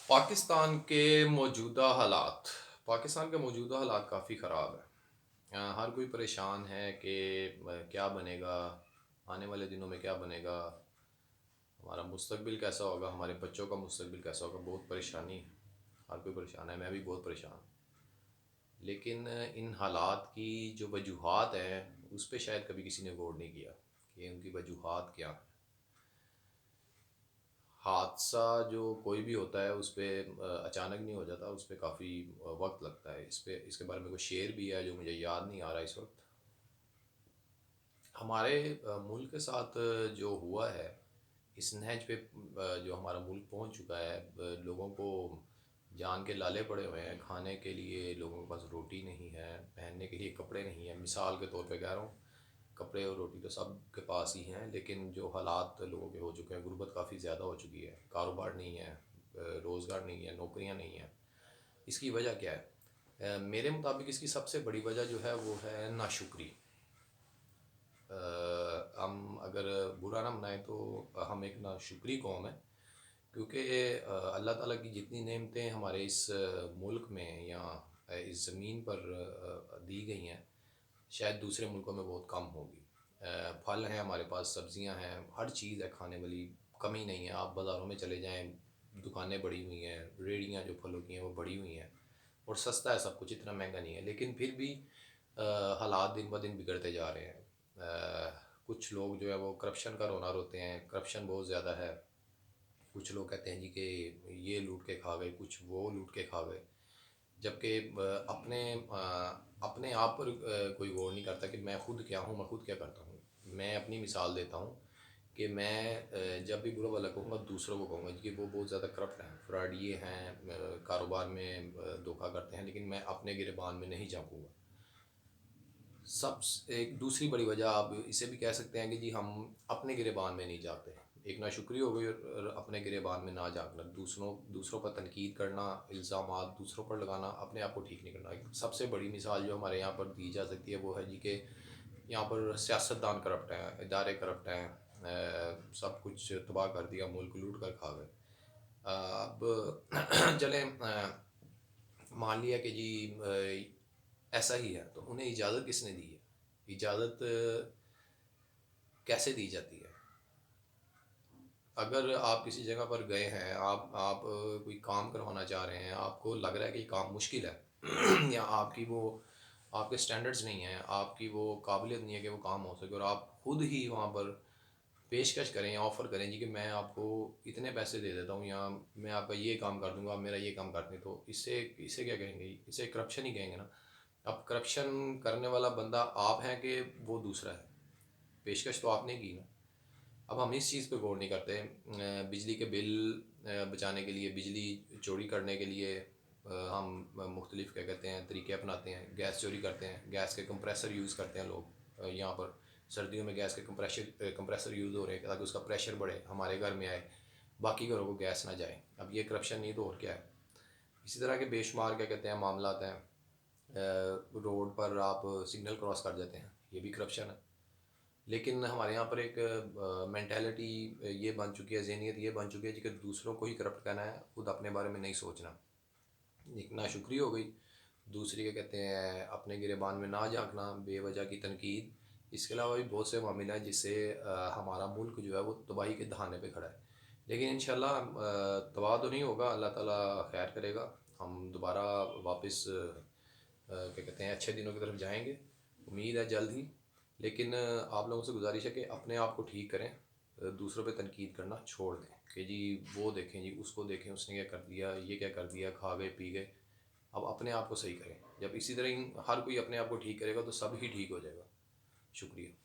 پاکستان کے موجودہ حالات پاکستان کے موجودہ حالات کافی خراب ہیں۔ ہر کوئی پریشان ہے کہ کیا بنے گا، آنے والے دنوں میں کیا بنے گا، ہمارا مستقبل کیسا ہوگا، ہمارے بچوں کا مستقبل کیسا ہوگا۔ بہت پریشانی ہے، ہر کوئی پریشان ہے، میں بھی بہت پریشان ہوں۔ لیکن ان حالات کی جو وجوہات ہیں اس پہ شاید کبھی کسی نے غور نہیں کیا کہ ان کی وجوہات کیا ہیں۔ حادثہ جو کوئی بھی ہوتا ہے اس پہ اچانک نہیں ہو جاتا، اس پہ کافی وقت لگتا ہے۔ اس کے بارے میں کوئی شعر بھی ہے جو مجھے یاد نہیں آ رہا اس وقت۔ ہمارے ملک کے ساتھ جو ہوا ہے، اس نہج پہ جو ہمارا ملک پہنچ چکا ہے، لوگوں کو جان کے لالے پڑے ہوئے ہیں، کھانے کے لیے لوگوں کے پاس روٹی نہیں ہے، پہننے کے لیے کپڑے نہیں ہیں۔ مثال کے طور پہ کہہ رہا ہوں، کپڑے اور روٹی تو سب کے پاس ہی ہیں، لیکن جو حالات لوگوں کے ہو چکے ہیں، غربت کافی زیادہ ہو چکی ہے، کاروبار نہیں ہے، روزگار نہیں ہے، نوکریاں نہیں ہیں۔ اس کی وجہ کیا ہے؟ میرے مطابق اس کی سب سے بڑی وجہ جو ہے وہ ہے ناشکری۔ ہم اگر برا نہ منائیں تو ہم ایک ناشکری قوم ہے، کیونکہ اللہ تعالیٰ کی جتنی نعمتیں ہمارے اس ملک میں یا اس زمین پر دی گئی ہیں، شاید دوسرے ملکوں میں بہت کم ہوگی۔ پھل ہیں ہمارے پاس، سبزیاں ہیں، ہر چیز ہے کھانے والی، کمی نہیں ہے۔ آپ بازاروں میں چلے جائیں، دکانیں بڑی ہوئی ہیں، ریڑیاں جو پھلوں کی ہیں وہ بڑی ہوئی ہیں، اور سستا ہے سب کچھ، اتنا مہنگا نہیں ہے۔ لیکن پھر بھی حالات دن بہ دن بگڑتے جا رہے ہیں۔ کچھ لوگ جو ہے وہ کرپشن کا رونا روتے ہیں، کرپشن بہت زیادہ ہے۔ کچھ لوگ کہتے ہیں جی کہ یہ لوٹ کے کھا گئے، کچھ وہ لوٹ کے کھا گئے، جبکہ اپنے آپ پر کوئی غور نہیں کرتا کہ میں خود کیا ہوں، میں خود کیا کرتا ہوں۔ میں اپنی مثال دیتا ہوں کہ میں جب بھی برا بھلا کہوں گا دوسروں کو کہوں گا کہ وہ بہت زیادہ کرپٹ ہیں، فراڈیے ہیں، کاروبار میں دھوکہ کرتے ہیں، لیکن میں اپنے گریبان میں نہیں جھانکوں گا۔ ایک دوسری بڑی وجہ آپ اسے بھی کہہ سکتے ہیں کہ جی ہم اپنے گریبان میں نہیں جاتے۔ ایک ناشکری ہو گئی، اور اپنے گریبان میں نہ جھانکنا، دوسروں پر تنقید کرنا، الزامات دوسروں پر لگانا، اپنے آپ کو ٹھیک نہیں کرنا۔ ایک سب سے بڑی مثال جو ہمارے یہاں پر دی جا سکتی ہے وہ ہے جی کہ یہاں پر سیاستدان کرپٹ ہیں، ادارے کرپٹ ہیں، سب کچھ تباہ کر دیا، ملک لوٹ کر کھا گئے۔ اب چلیں، مان لیا کہ جی ایسا ہی ہے، تو انہیں اجازت کس نے دی ہے؟ اجازت کیسے دی جاتی ہے؟ اگر آپ کسی جگہ پر گئے ہیں، آپ کوئی کام کروانا چاہ رہے ہیں، آپ کو لگ رہا ہے کہ یہ کام مشکل ہے یا آپ کے سٹینڈرڈز نہیں ہیں، آپ کی وہ قابلیت نہیں ہے کہ وہ کام ہو سکے، اور آپ خود ہی وہاں پر پیشکش کریں یا آفر کریں جی کہ میں آپ کو اتنے پیسے دے دیتا ہوں، یا میں آپ کا یہ کام کر دوں گا، آپ میرا یہ کام کر دیں، تو اسے کیا کہیں گے؟ اسے کرپشن ہی کہیں گے نا۔ اب کرپشن کرنے والا بندہ آپ ہیں کہ وہ دوسرا ہے؟ پیشکش تو آپ نے کی نا۔ اب ہم اس چیز پہ غور نہیں کرتے۔ بجلی کے بل بچانے کے لیے، بجلی چوری کرنے کے لیے ہم مختلف کیا کہتے ہیں طریقے اپناتے ہیں۔ گیس چوری کرتے ہیں، گیس کے کمپریسر یوز کرتے ہیں لوگ۔ یہاں پر سردیوں میں گیس کے کمپریسر یوز ہو رہے ہیں تاکہ اس کا پریشر بڑھے، ہمارے گھر میں آئے، باقی گھروں کو گیس نہ جائے۔ اب یہ کرپشن نہیں تو اور کیا ہے؟ اسی طرح کے بے شمار کیا کہتے ہیں معاملات ہیں۔ روڈ پر آپ سگنل کراس کر جاتے ہیں، یہ بھی کرپشن ہے۔ لیکن ہمارے یہاں پر ایک مینٹیلٹی یہ بن چکی ہے، ذہنیت یہ بن چکی ہے کہ دوسروں کو ہی کرپٹ کرنا ہے، خود اپنے بارے میں نہیں سوچنا۔ ایک ناشکری ہو گئی، دوسری کیا کہتے ہیں اپنے گریبان میں نہ جھانکنا، بے وجہ کی تنقید۔ اس کے علاوہ بھی بہت سے معاملہ ہیں جس سے ہمارا ملک جو ہے وہ تباہی کے دہانے پہ کھڑا ہے۔ لیکن انشاءاللہ تباہ تو نہیں ہوگا، اللہ تعالیٰ خیر کرے گا، ہم دوبارہ واپس کیا کہتے ہیں اچھے دنوں کی طرف جائیں گے، امید ہے جلد ہی۔ لیکن آپ لوگوں سے گزارش ہے کہ اپنے آپ کو ٹھیک کریں، دوسروں پہ تنقید کرنا چھوڑ دیں کہ جی وہ دیکھیں، جی اس کو دیکھیں، اس نے کیا کر دیا، یہ کیا کر دیا، کھا گئے پی گئے۔ اب اپنے آپ کو صحیح کریں۔ جب اسی طرح ہر کوئی اپنے آپ کو ٹھیک کرے گا تو سب ہی ٹھیک ہو جائے گا۔ شکریہ۔